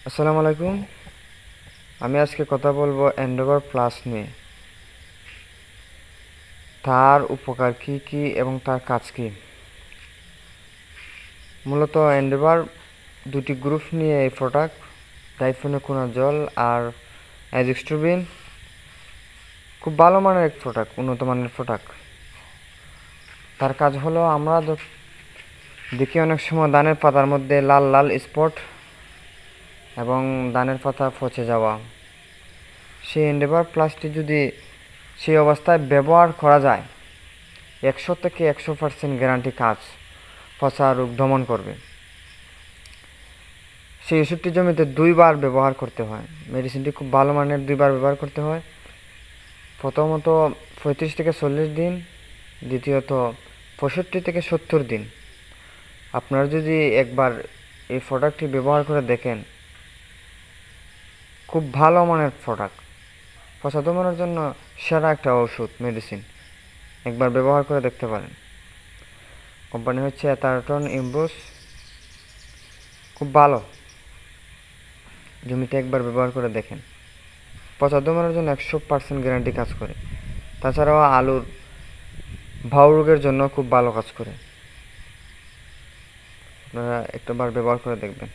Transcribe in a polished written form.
আসসালামু আলাইকুম। আমি আজকে কথা বলবো এন্ডোভার প্লাস নিয়ে। তার উপকার কি কি এবং তার কাজ কি। মূলত এন্ডোভার দুটি গ্রুপ নিয়ে এই প্রোডাক্ট, ডাইফেনোকোনাজল আর অ্যাজিক্সট্রোবিন। খুব ভালো মানের এক প্রোডাক্ট, উন্নত মানের প্রোডাক্ট। তার কাজ হলো, আমরা দেখি অনেক সময় ধানের পাতার মধ্যে লাল লাল স্পট এবং ধানের পাতা পচে যাওয়া। সেই এন্ডোভার প্লাসটি যদি সেই অবস্থায় ব্যবহার করা যায়, 100 থেকে 100% গ্যারান্টি কাজ, পচা রোগ দমন করবে। সেই ওষুধটি জমিতে 2বার ব্যবহার করতে হয়। মেডিসিনটি খুব ভালো মানের, 2বার ব্যবহার করতে হয়। প্রথমত 35 থেকে 40 দিন, দ্বিতীয়ত 65 থেকে 70 দিন। আপনারা যদি একবার এই প্রোডাক্টটি ব্যবহার করে দেখেন, খুব ভালো মানের প্রোডাক্ট, পচা দমনের জন্য সেরা একটা ওষুধ, মেডিসিন। একবার ব্যবহার করে দেখতে পারেন। কোম্পানি হচ্ছে অ্যাথারটন ইম্বোস। খুব ভালো, জমিতে একবার ব্যবহার করে দেখেন। পচা দমনের জন্য 100% গ্যারান্টি কাজ করে। তাছাড়াও আলুর ভাউ রোগের জন্য খুব ভালো কাজ করে। আপনারা একটাবার ব্যবহার করে দেখবেন।